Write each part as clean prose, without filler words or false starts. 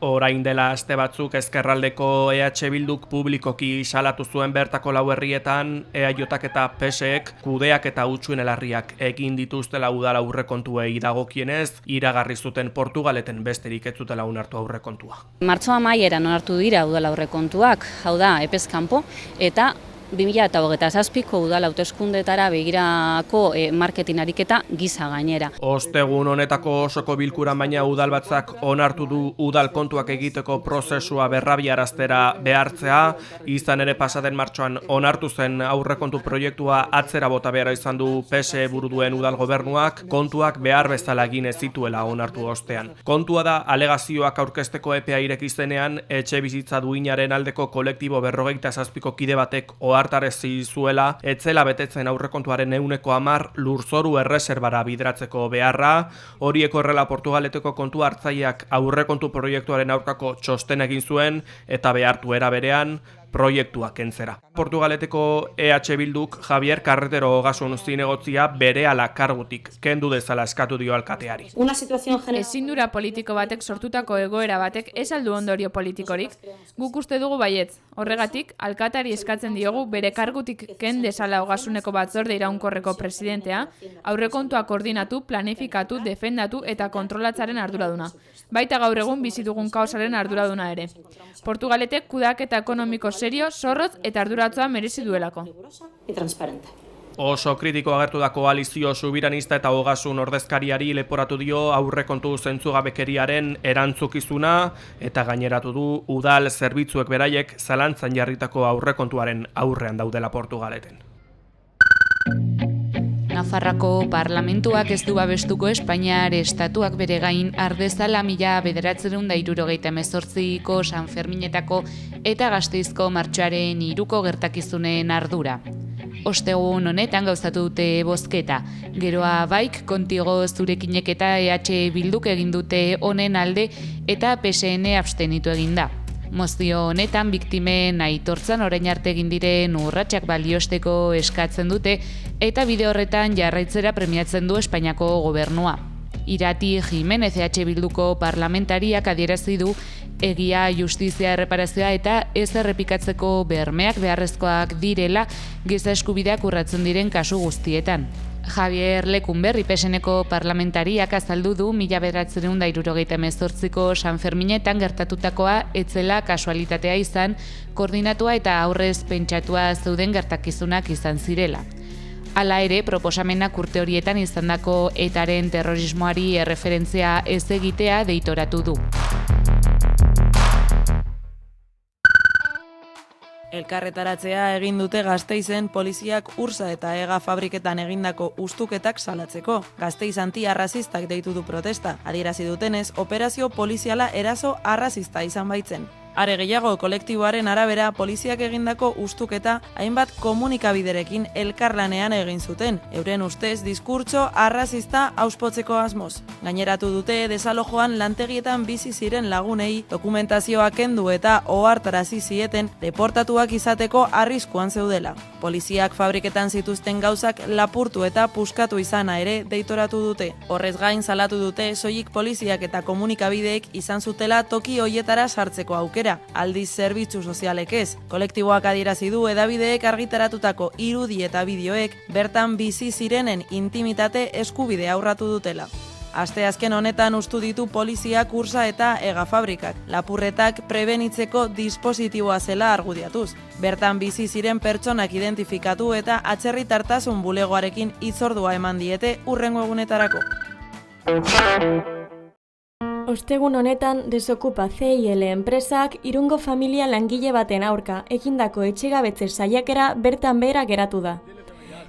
Orain dela aste batzuk ezkerraldeko EH Bilduk publikoki salatu zuen bertako lau herrietan EAJak eta PSek kudeak eta hutsuen elarriak egin dituztela udal aurrekontuei dagokienez, iragarri zuten Portugaleten besterik ez zutela onartu aurrekontua. Martxoa amaieran onartu dira udal aurrekontuak, hau da, epez kanpo, eta 2027ko udal hauteskundetara begirako marketing ariketa gisa gainera. Ostegun honetako osoko bilkuran baina udalbatzak onartu du udal kontuak egiteko prozesua berrabiaraztera behartzea, izan ere pasaden martxoan onartu zen aurrekontu proiektua atzera bota behar izan du PSE buru duen udal gobernuak, kontuak behar bezala egin ez zituela onartu ostean. Kontua da alegazioak aurkezteko epea ireki zenean, etxe bizitza duinaren aldeko kolektibo 47ko kide batek ohartarazi zuela etzela betetzen aurrekontuaren 10% lurzoru erreserbara bidratzeko beharra. Horiek horrela Portugaleteko kontu hartzaileak aurrekontu proiektuaren aurkako txosten egin zuen eta behartu era berean proiektua kentzera. Portugaleteko EH Bilduk Javier Carretero Ogasun zinegotzia berehala kargutik kendu dezala eskatu dio alkateari. Ezindura politiko batek sortutako egoera batek ez aldu ondorio politikorik, guk uste dugu baietz. Horregatik, alkatari eskatzen diogu bere kargutik ken dezala Ogasuneko batzorde iraunkorreko presidentea, aurrekontua koordinatu, planifikatu, defendatu eta kontrolatzaren arduraduna. Baita gaur egun bizi dugun kaosaren arduraduna ere. Portugaletek kudeaketa ekonomiko serio, zorrotz eta arduratzoa merezi duelako. Oso kritiko agertu da koalizio subiranista eta Ogasun ordezkariari leporatu dio aurrekontu zentzugabekeriaren erantzukizuna eta gaineratu du udal zerbitzuek beraiek zalantzan jarritako aurrekontuaren aurrean daudela Portugaleten. Nafarrako parlamentuak ez du babestuko Espainiar estatuak bere gain ardezala 1978ko San Ferminetako eta Gasteizko martxoaren 3ko gertakizunen ardura. Ostegun honetan gauzatu dute bozketa. Geroa baik kontigo zurekinek eta EH Bilduk egin dute honen alde eta PSN abstenitu eginda. Mozio honetan biktimen aitortzan orain arte egin diren urratsak baliosteko eskatzen dute eta bide horretan jarraitzera premiatzen du Espainiako gobernua. Irati Jimenez EH Bilduko parlamentariak adierazi du egia, justizia, erreparazioa eta ez errepikatzeko bermeak beharrezkoak direla giza eskubideak urratzen diren kasu guztietan. Javier Lecumberri PSNeko parlamentariak azaldu du 1978ko San Ferminetan gertatutakoa etzela kasualitatea izan, koordinatua eta aurrez pentsatua zeuden gertakizunak izan zirela. Hala ere, proposamenak urte horietan izandako etaren terrorismoari erreferentzia ez egitea deitoratu du. Elkarretaratzea egin dute Gasteizen poliziak Ursa eta Ega fabriketan egindako ustuketak salatzeko. Gasteiz anti-arrazistak deitu du protesta. Adierazi dutenez, operazio poliziala eraso arrazista izan baitzen. Are gehiago, kolektiboaren arabera poliziak egindako ustuketa hainbat komunikabiderekin elkarlanean egin zuten, euren ustez diskurtso arrazista auspotzeko asmoz. Gaineratu dute desalojoan lantegietan bizi ziren lagunei dokumentazioa kendu eta ohartarazi zieten deportatuak izateko arriskuan zeudela. Poliziak fabriketan zituzten gauzak lapurtu eta puskatu izana ere deitoratu dute. Horrez gain salatu dute soilik poliziak eta komunikabideek izan zutela toki hoietara sartzeko aukera. Aldiz zerbitzu sozialek ez. Kolektiboak adierazi du hedabideek argitaratutako irudi eta bideoek bertan bizi zirenen intimitate eskubidea urratu dutela. Asteazken honetan ustu ditu poliziak Ursa eta Ega fabrikak, lapurretak prebenitzeko dispositiboa zela argudiatuz. Bertan bizi ziren pertsonak identifikatu eta atzerritartasun bulegoarekin hitzordua eman diete hurrengo egunetarako. Ostegun honetan, Desokupa CIL enpresak Irungo familia langile baten aurka egindako etxegabetze saiakera bertan behera geratu da.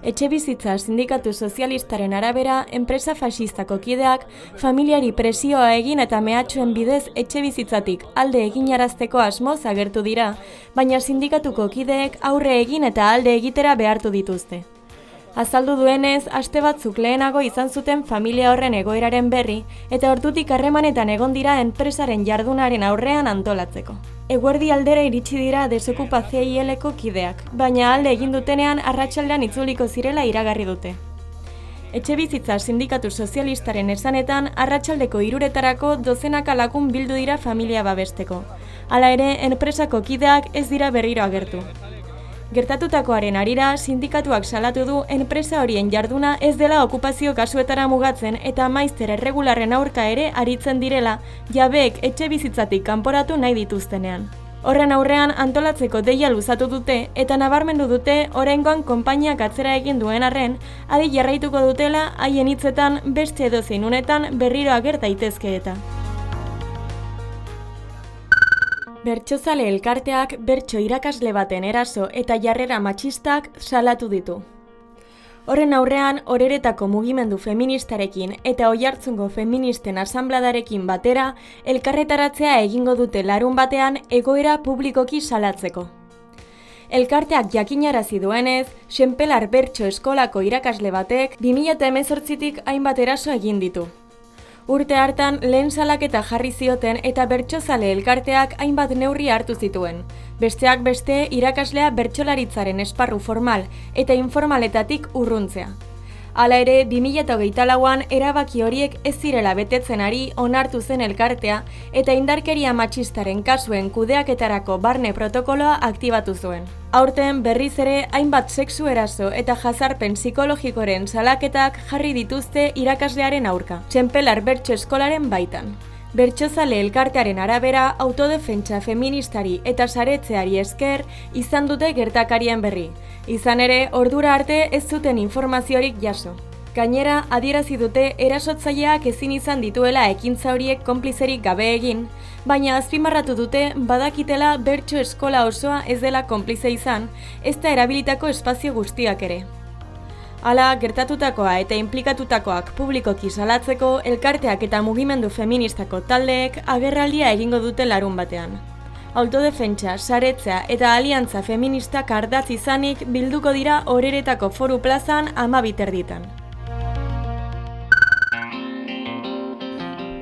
Etxebizitza sindikatu sozialistaren arabera, enpresa faxistako kideak familiari presioa egin eta mehatxuen bidez etxebizitzatik alde eginarazteko asmoz agertu dira, baina sindikatuko kideek aurre egin eta alde egitera behartu dituzte. Azaldu duenez, aste batzuk lehenago izan zuten familia horren egoeraren berri eta ordutik harremanetan egon dira enpresaren jardunaren aurrean antolatzeko. Eguerdi aldera iritsi dira Desokupa CIL-eko kideak, baina alde egin dutenean arratsaldean itzuliko zirela iragarri dute. Etxebizitza Sindikatu Sozialistaren esanetan, arratsaldeko 3:00 dozenaka lagun bildu dira familia babesteko. Hala ere, enpresako kideak ez dira berriro agertu. Gertatutakoaren harira, sindikatuak salatu du enpresa horien jarduna ez dela okupazio kasuetara mugatzen eta maizter erregularren aurka ere aritzen direla, jabeek etxebizitzatik kanporatu nahi dituztenean. Horren aurrean antolatzeko deia luzatu dute eta nabarmendu dute oraingoan konpainiak atzera egin duen arren, adi jarraituko dutela haien hitzetan beste edozein unetan berriro ager daitezke eta. Bertsozale elkarteak bertso irakasle baten eraso eta jarrera matxistak salatu ditu. Horren aurrean, Oreretako mugimendu feministarekin eta Oiartzungo feministen asanbladarekin batera, elkarretaratzea egingo dute larunbatean egoera publikoki salatzeko. Elkarteak jakinarazi duenez, Senpelar bertso eskolako irakasle batek 2018tik hainbat eraso egin ditu. Urte hartan lehen salaketa jarri zioten eta bertsozale elkarteak hainbat neurri hartu zituen. Besteak beste irakaslea bertsolaritzaren esparru formal eta informaletatik urruntzea. Hala ere, 2024an erabaki horiek ez zirela betetzen ari onartu zen elkartea eta indarkeria matxistaren kasuen kudeaketarako barne protokoloa aktibatu zuen. Aurten berriz ere hainbat sexu eraso eta jazarpen psikologikoren salaketak jarri dituzte irakaslearen aurka, Senpelar bertso eskolaren baitan. Bertsozale elkartearen arabera autodefentsa feministari eta saretzeari esker izan dute gertakarien berri. Izan ere, ordura arte ez zuten informaziorik jaso. Gainera, adierazi dute erasotzaileak ezin izan dituela ekintza horiek konplizerik gabe egin, baina azpimarratu dute badakitela bertso eskola osoa ez dela konplize izan, ezta erabilitako espazio guztiak ere. Hala, gertatutakoa eta inplikatutakoak publikoki salatzeko elkarteak eta mugimendu feministako taldeek agerraldia egingo dute larunbatean. Autodefentsa, saretzea eta aliantza feministak ardatz izanik bilduko dira Oreretako Foru Plazan 12:00.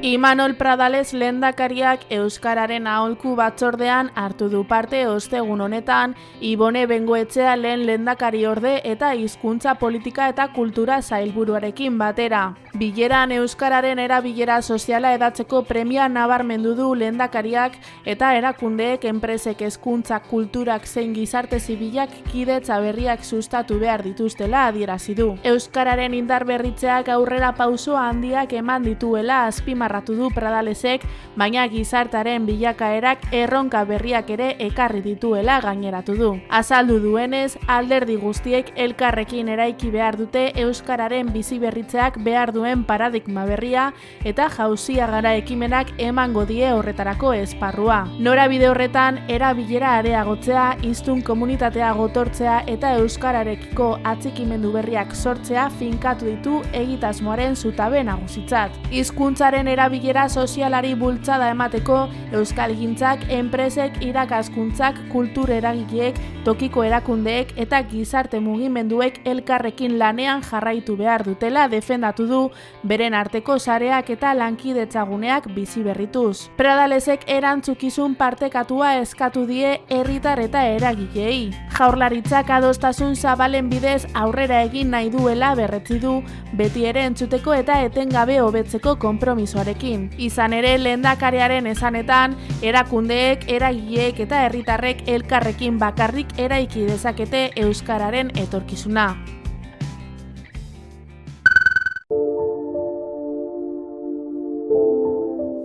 Imanol Pradales lehendakariak Euskararen aholku batzordean hartu du parte ostegun honetan, Ibone Bengoetxea lehen lehendakariorde eta hizkuntza politika eta kultura sailburuarekin batera. Bileran Euskararen erabilera soziala edatzeko premia nabarmendu du lehendakariak eta erakundeek enpresek hezkuntza kulturak zein gizarte zibilak kidetza berriak sustatu behar dituztela adierazi du. Euskararen indarberritzeak aurrera pauso handiak eman dituela azpimarratu du Pradalesek, baina gizartaren bilakaerak erronka berriak ere ekarri dituela gaineratu du. Azaldu duenez, alderdi guztiek elkarrekin eraiki behar dute Euskararen biziberritzeak behar duen paradigma berria eta jauzia gara ekimenak emango die horretarako esparrua. Norabide horretan, erabilera areagotzea, hiztun komunitatea gotortzea eta euskararekiko atxikimendu berriak sortzea finkatu ditu egitasmoaren zutabe nagusitzat. Hizkuntzaren erabilera sozialari bultzada emateko euskalgintzak, enpresek, irakaskuntzak, kultur eragileek, tokiko erakundeek eta gizarte mugimenduek elkarrekin lanean jarraitu behar dutela defendatu du beren arteko sareak eta lankidetzaguneak bizi berrituz. Pradalesek erantzukizun partekatua eskatu die herritar eta eragileei. Jaurlaritzak adostasun zabalen bidez aurrera egin nahi duela berretzi du, beti ere entzuteko eta etengabe hobetzeko konpromisoarekin. Izan ere lehendakariaren esanetan, erakundeek, eragileek eta herritarrek elkarrekin bakarrik eraiki dezakete euskararen etorkizuna.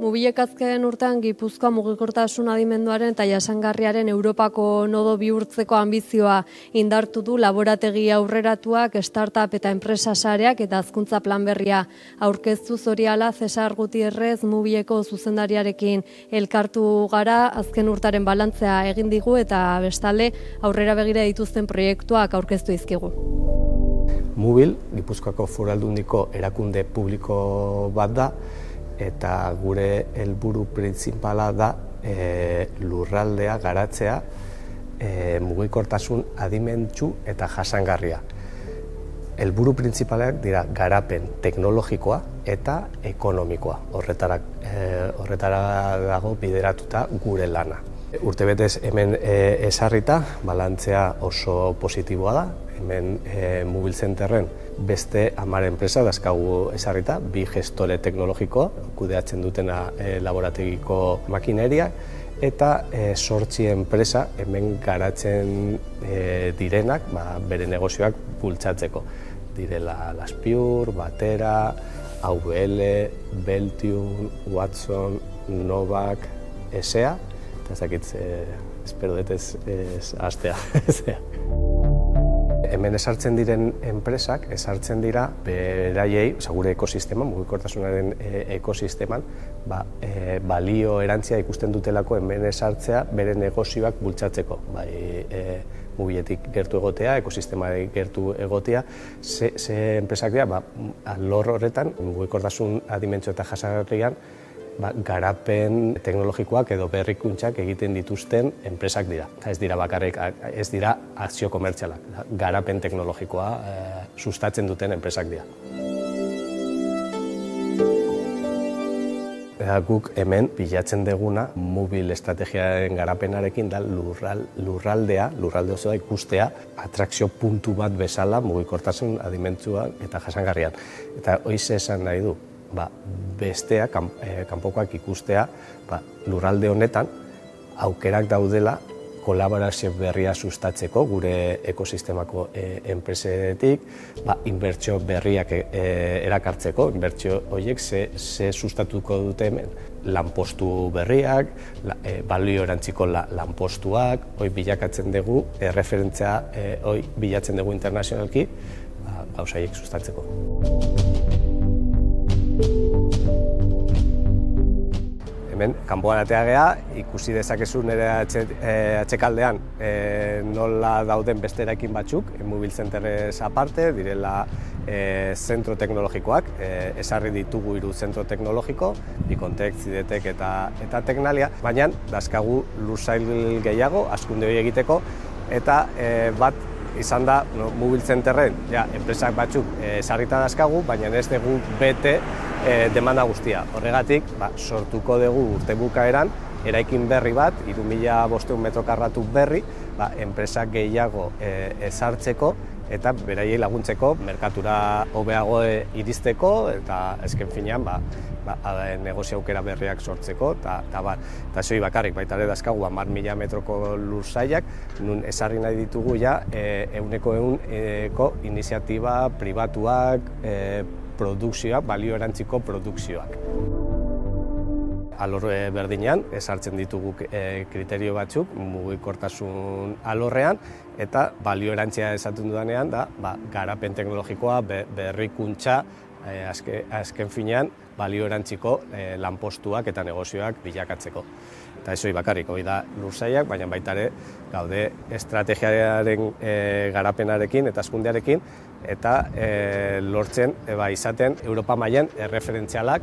Mubilek azken urtean Gipuzkoa mugikortasun adimenduaren eta jasangarriaren Europako nodo bihurtzeko anbizioa indartu du laborategi aurreratuak, startup eta enpresa sareak eta hazkuntza plan berria aurkeztu zoriala Cesar Gutierrez Mubileko zuzendariarekin elkartu gara, azken urtaren balantzea egin digu eta bestalde aurrera begira dituzten proiektuak aurkeztu dizkigu. Mubil, Gipuzkoako Foru Aldundiko erakunde publiko bat da, eta gure helburu printzipala da lurraldea garatzea mugikortasun adimentsu eta jasangarria. Helburu printzipalak dira garapen teknologikoa eta ekonomikoa. Horretara dago bideratuta gure lana. Urtebetez hemen ezarrita, balantzea oso positiboa da, Hemen Mobil Centerren beste 10 enpresa dazkagu ezarrita, 2 gestore teknologiko, kudeatzen dutena laborategiko makineria, eta 8 enpresa hemen garatzen direnak bere negozioak bultzatzeko. Direla Laspiur, Batera, AVL, Beltium, Watson, Novak, ESEA, eta ezakit, espero dut ez hastea. Hemen esartzen diren enpresak, esartzen dira beraiei, gure ekosisteman, mugikortasunaren ekosisteman, balio erantzia ikusten dutelako hemen esartzea bere negozioak bultzatzeko. Mugiletik gertu egotea, ekosistematik gertu egotea, ze enpresak dira, alor horretan, mugikortasun adimentsio eta jasangarrian, garapen teknologikoak edo berrikuntzak egiten dituzten enpresak dira. Ez dira bakarrik, ez dira akzio komertzialak, garapen teknologikoa sustatzen duten enpresak dira. Guk hemen bilatzen deguna mobil estrategiaren garapenarekin da lurraldea osoa ikustea atrakzio puntu bat bezala mugikortasun adimentsuan eta jasangarrian. Eta hoize esan nahi du, bestea, kanpokoak ikustea, lurralde honetan aukerak daudela kolaborazio berria sustatzeko gure ekosistemako enpresetik, inbertsio berriak erakartzeko, inbertsio horiek ze sustatuko dute hemen. Lanpostu berriak, balio erantziko lanpostuak, hoi bilakatzen dugu, erreferentzia hoi bilatzen dugu internazionalki, gauza horiek sustatzeko. Hemen, kanpoan atea geha, ikusi dezakezu nire atxekaldean nola dauden beste eraikin batzuk, Mobil Centerrez aparte, direla zentro teknologikoak, esarri ditugu 3 zentro teknologiko, Bikontek, Zidetek eta Teknalia, baina dazkagu lursail gehiago, hazkunde hori egiteko, eta bat izan da Mobil Centerren enpresak batzuk esarrita dazkagu, baina ez dugu bete demanda guztia. Horregatik, sortuko dugu urte bukaeran, eraikin berri bat, 3.500 metro karratu berri, enpresak gehiago ezartzeko eta beraiei laguntzeko, merkatura hobeago iristeko eta azken finean negozio aukera berriak sortzeko eta zoi bakarrik baita ere dazkagu 10.000 metroko lursailak, nun esarri nahi ditugu ehuneko iniziatiba pribatuak, produkzioak, balio erantziko produkzioak. Alor berdinean, esartzen ditugu kriterio batzuk, mugikortasun alorrean, eta balio erantzia esaten dudanean da, garapen teknologikoa, berrikuntza, azken finean, balio erantziko lanpostuak eta negozioak bilakatzeko. Eta ez hori bakarrik, hori da lursailak, baina baita ere gaude estrategiaren garapenarekin eta hazkundearekin, eta lortzen izaten Europa mailan erreferentzialak,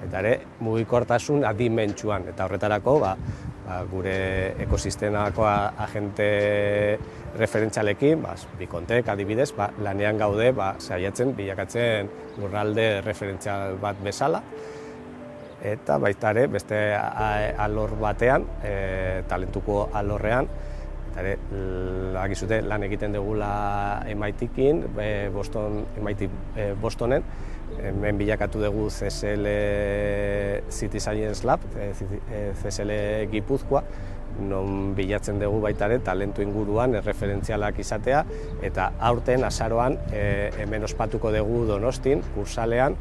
eta ere mugikortasun adimentsuan, eta horretarako gure ekosistemako agente referentzialekin, Bikontek adibidez, lanean gaude saiatzen bilakatzen lurralde referentzial bat bezala, eta baita ere beste alor batean, talentuko alorrean, eta ere agizute lan egiten dugula MIT-kin, Bostonen, hemen bilakatu dugu CSL City Science Lab, CSL Gipuzkoa, non bilatzen dugu baita ere talentu inguruan erreferentzialak izatea, eta aurten azaroan hemen ospatuko dugu Donostin, kursalean,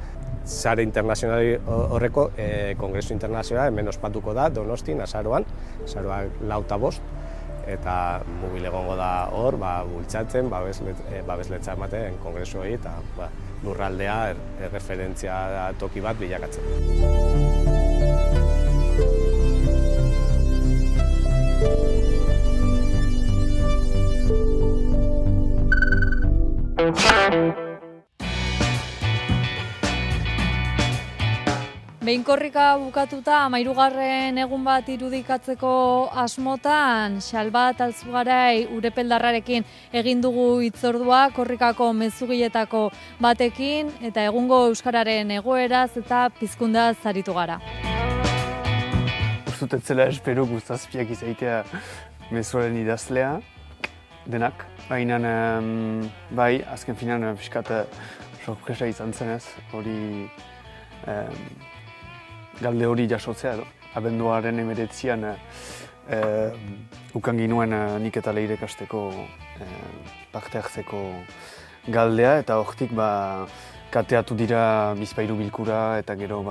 sare internazionali horreko kongresu internazionala hemen ospatuko da Donostin, azaroan 4 eta 5, eta mobil egongo da hor, bultzatzen, babesletza ematen kongresu hori, eta lurraldea erreferentzia toki bat bilakatzen. Behin korrika bukatuta, 13. egun bat irudikatzeko asmotan, Xalbat Altzugarai Urepeldarrarekin egin dugu hitzordua korrikako mezugiletako batekin, eta egungo euskararen egoeraz eta pizkundaz aritu gara. Uste zela espero guztazpiak izaitea mezuaren idazlea, denak. Baina, bai, azken finean pixkat sorpresa izan zenez, hori galde hori jasotzea edo. Abenduaren 19an ukan ginuen nik eta Leire ikasteko parte hartzeko galdea, eta hortik kateatu dira bizpahiru bilkura eta gero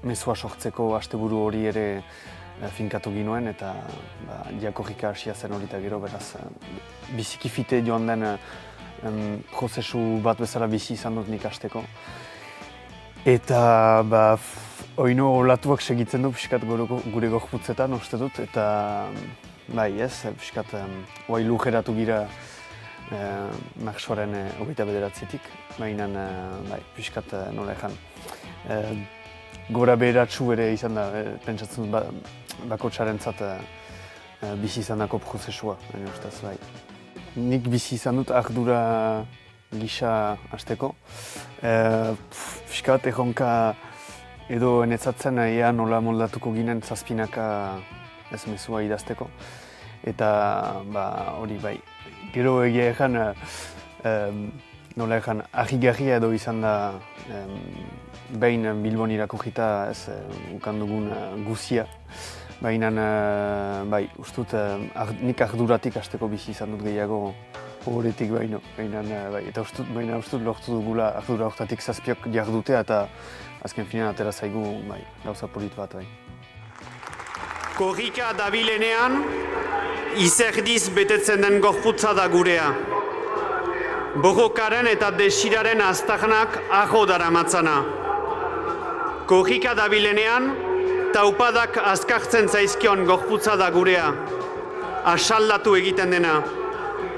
mezua sortzeko asteburu hori ere finkatu ginuen, eta diakorrika hasia zen hori eta gero beraz biziki fite joan den prozesu bat bezala bizi izan dut nik hasteko. Eta oino olatuak segitzen du pixkat gure gorputzetan, uste dut, eta bai ez, pixkat oai lujeratu gira martxoaren 29-etik, baina pixkat nola ezan. Gora beheratsu ere izan da, pentsatzen dut bakotxarentzat bizi izan dako prozesua, baina ustez bai. Nik bizi izan dut ardura gisa hasteko. Pixkat erronka edo netzatzen ea nola moldatuko ginen zazpinaka ez mezua idazteko. Eta hori bai, gero egia ezan, nola ezan, ahigarria edo izan da behin Bilbon irakurrita ez ukan dugun guzia. Baina, bai, ustut, nik arduratik hasteko bizi izan dut gehiago horretik baino. Eta ustut lortu dugula ardura horretatik zazpiok jardutea eta azken finean atera zaigu gauza polit bat. Korrika dabilenean, izerdiz betetzen den gorputza da gurea. Borrokaren eta desiraren aztarnak aho daramatzana. Korrika dabilenean, taupadak azkartzen zaizkion gorputza da gurea. Asaldatu egiten dena,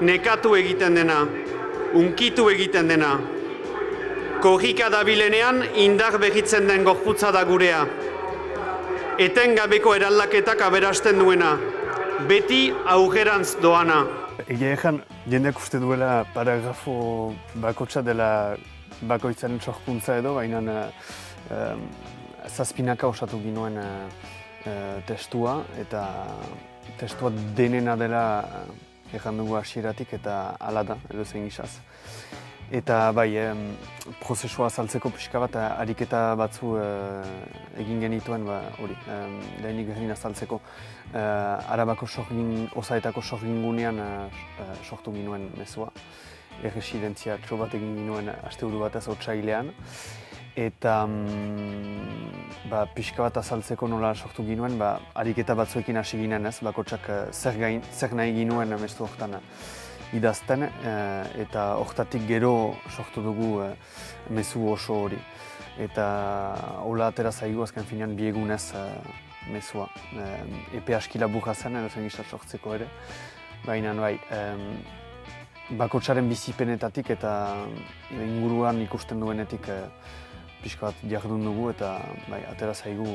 nekatu egiten dena, unkitu egiten dena. Korrika dabilenean indar behitzen den gorputza da gurea. Etengabeko eraldaketak aberasten duena, beti aurrerantz doana. Egia ezan, jendeak uste duela paragrafo bakotsa dela bakoitzaren sorkuntza edo, baina zazpinaka osatu ginuen testua, eta testua denena dela ezan dugu hasieratik eta hala da, edo zein gizaz. Eta bai, prozesua azaltzeko pixka bat, ariketa batzu egin genituen, hori, lehenik egin azaltzeko. Arabako osaetako sorgingunean sortu ginuen mezua. Erresidentzia bat egin ginuen asteburu batez otsailean. Eta pixka bat azaltzeko nola sortu ginuen, ariketa batzuekin hasi ginen ez, bakotsak zer nahi ginuen mezu horretan idazten, eta horretatik gero sortu dugu mezu oso hori. Eta hola atera zaigu azken finean biegunez mezua. Epe aski laburra zen, edo zen gizat sortzeko ere. Baina bai, bakotsaren bizipenetatik eta inguruan ikusten duenetik pixka bat jardun dugu eta atera zaigu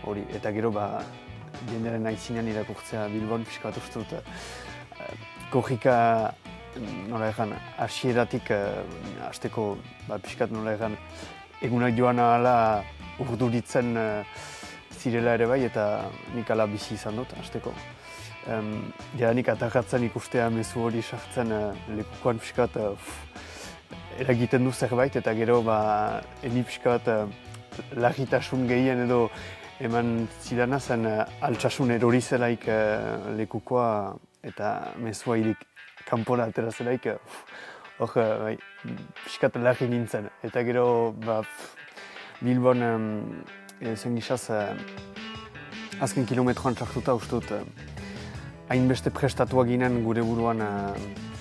hori. Eta gero jendearen aitzinean irakurtzea Bilbon pixka bat uste dut. Korrika, nola egan, hasieratik hasteko pixkat nola egan egunak joan ahala urduritzen zirela ere bai eta nik ala bizi izan dut hasteko. Nik atakatzen ikustea mezu hori sartzen lekukoan pixkat eragiten du zerbait eta gero eni pixkat larritasun gehien edo eman zidana zen altsasun erori zelaik lekukoa eta mezua hilik kanpora atera zelaik pixkat larri nintzen. Eta gero Bilbon zen gizaz azken kilometroan txartuta uste dut hainbeste prestatua ginen gure buruan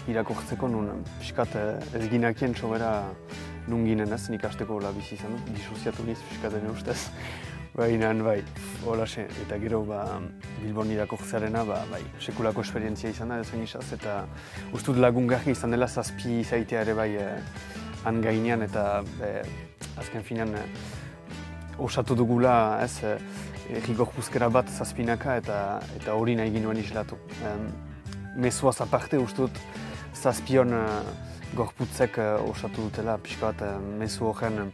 irakortzeko nun pixkat ez ginakien sobera nun ginen ez, nik hasteko hola bizi izan dut, disoziatu niz pixkat dene ustez. Baina bai, holaxe, eta gero Bilbon irakortzearena sekulako esperientzia izan da ezen gizaz, eta uste dut lagungarri izan dela zazpi izaitea ere bai han gainean eta azken finean osatu dugula ez, gorpuzkera bat zazpinaka eta hori nahi ginuen islatu. Mezuaz aparte uste dut zazpion gorputzek osatu dutela pixka bat mezu horren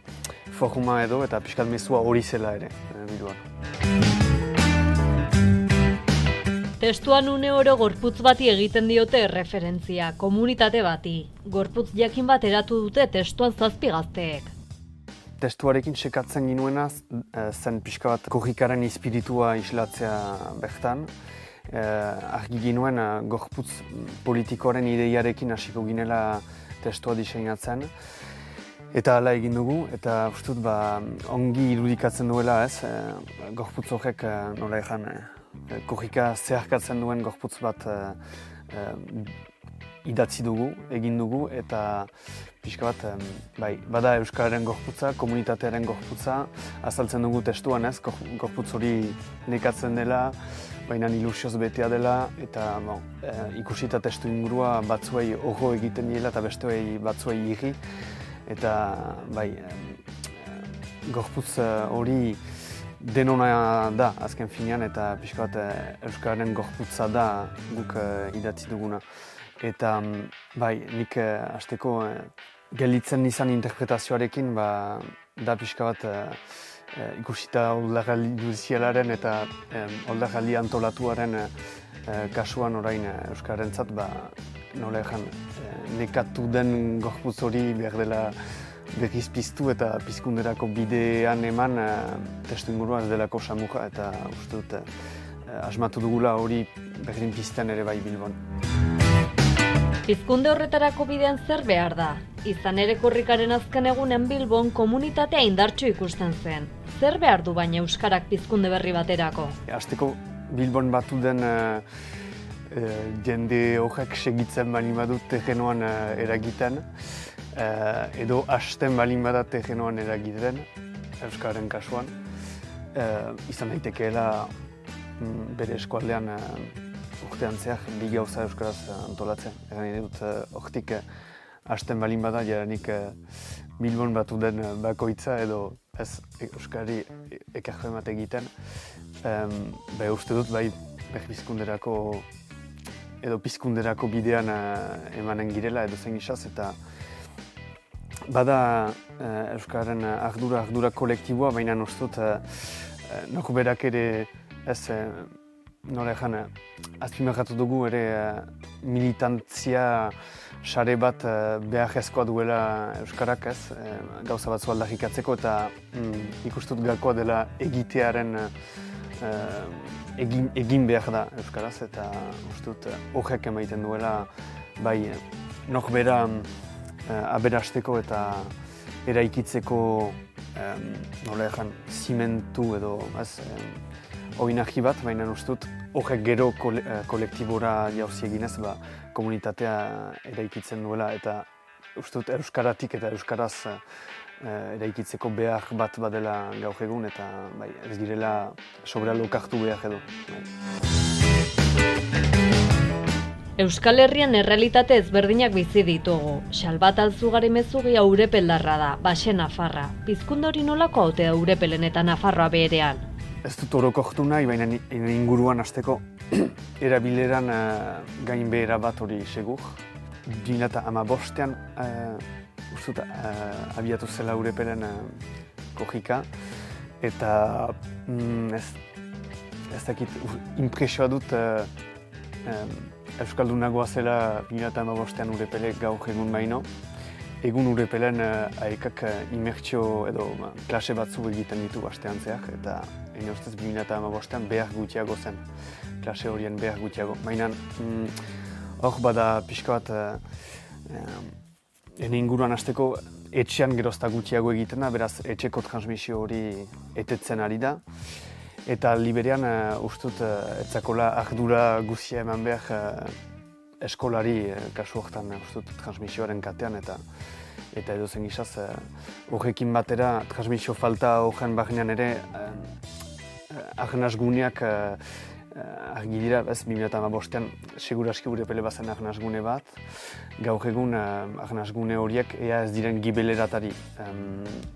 forma edo eta pixkat mezua hori zela ere Bilboan. Testuan une oro gorputz bati egiten diote referentzia, komunitate bati. Gorputz jakin bat eratu dute testuan 7 gazteek. Testuarekin sekatzen ginuena zen pixka bat korrikaren espiritua islatzea bertan. Argi ginuen gorputz politikoaren ideiarekin hasiko ginela testua diseinatzen. Eta hala egin dugu, eta ustut ongi irudikatzen duela gorputz horrek nola egan korrika zeharkatzen duen gorputz bat idatzi dugu, egin dugu, eta pixka bat, bada Euskararen gorputza, komunitatearen gorputza, azaltzen dugu testuan gorputz hori nekatzen dela, baina ilusioz betea dela, eta ikusita testu ingurua batzuei ojo egiten diela eta besteei batzuei irri. Eta gorputz hori denona da azken finean, eta pixka bat Euskararen gorputza da guk idatzi duguna. Eta nik hasteko gelditzen izan interpretazioarekin da pixka bat ikusita oldarraldi judizialaren eta oldarraldi antolatuaren kasuan orain Euskararentzat nola egan nekatu den gorputz hori behar dela berriz piztu eta pizkunderako bidean eman testu ingurua ez delako samurra, eta uste dut asmatu dugula hori berdin pizten ere bai Bilbon. Pizkunde horretarako bidean zer behar da? Izan ere korrikaren azken egunen Bilbon komunitatea indartsu ikusten zen. Zer behar du baina Euskarak pizkunde berri baterako? Hasteko Bilbon batu den jende horrek segitzen balin badut terrenoan eragiten, edo hasten balin badat terrenoan eragiten, Euskararen kasuan. Izan daitekeela bere eskualdean urtean zehar bi gauza Euskaraz antolatzen. Egan dut hortik hasten balin bada jaranik Bilbon batu den bakoitza edo ez Euskari ekarko emate egiten. Uste dut berbizkunderako edo pizkunderako bidean emanen girela edo zen gizaz, eta bada Euskararen ardura kolektiboa, baina ustut nokuberak ere ez nola egan azpimarratu dugu ere militantzia sare bat beharrezkoa duela Euskarak gauza batzu aldarrikatzeko, eta ikustut gakoa dela egitearen egin behar da Euskaraz, eta ustut horrek emaiten duela norbera aberasteko eta eraikitzeko nola egan zimentu edo oinarri bat, baina ustut horrek gero kolektibora jauzi eginez komunitatea eraikitzen duela, eta ustut Euskaratik eta Euskaraz eraikitzeko behar bat badela gaur egun, eta ez girela sobra lokartu behar edo. Euskal Herrian errealitate ezberdinak bizi ditugu. Xalbat Alzugari mezugia Urepeldarra da, Baxe Nafarra. Pizkunde hori nolako haute da Urepelen eta Nafarroa berean? Ez dut orokortu nahi, baina inguruan hasteko erabileran gain behera bat hori segur. 2015ean abiatu zela Urepelen korrika, eta ez dakit impresioa dut Euskaldunagoa zela 2015ean Urepelek gaur egun baino. Egun Urepelen aekak imertsio edo klase batzu egiten ditu astean zehar, eta ene ustez 2015ean behar gutxiago zen, klase horien behar gutxiago. Baina hor bada pixka bat ene inguruan hasteko etxean gerozta gutxiago egiten da, beraz etxeko transmisio hori etetzen ari da. Eta liberean ustut etzakola ardura guzia eman behar eskolari kasu horretan ustut transmisioaren katean, eta edo zen gizaz horrekin batera transmisio falta horren barnean ere arnazguneak argi dira, 2015ean seguraski Urepele bazen arnazgune bat, gaur egun arnazgune horiek ea ez diren gibeleratari,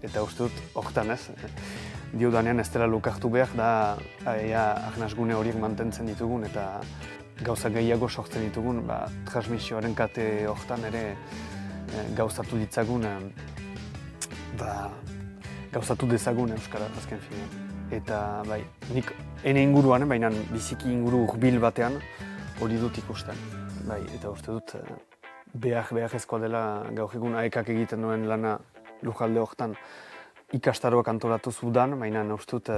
eta uste dut horretan diodanean ez dela lokartu behar da ea arnazgune horiek mantentzen ditugun eta gauza gehiago sortzen ditugun, transmisioaren kate horretan ere gauzatu ditzagun, gauzatu dezagun Euskara azken finean. Eta bai, nik ene inguruan, baina biziki inguru hurbil batean hori dut ikusten. Bai, eta uste dut behar dela gaur egun aekak egiten duen lana lujalde horretan ikastaroak antolatu zudan, baina uste dut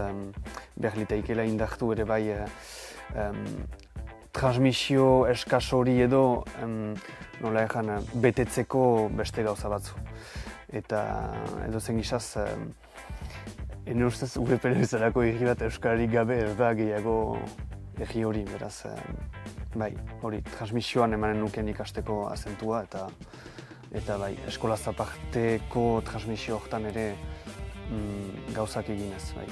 behar liteikela indartu ere bai transmisio eskas hori edo nola egan betetzeko beste gauza batzu. Eta edo zen gizaz, ene ustez UPN bezalako herri bat euskararik gabe ez da gehiago herri hori, beraz, bai, hori, transmisioan emanen nuken ikasteko azentua eta bai, eskolaz aparteko transmisio horretan ere gauzak eginez, bai.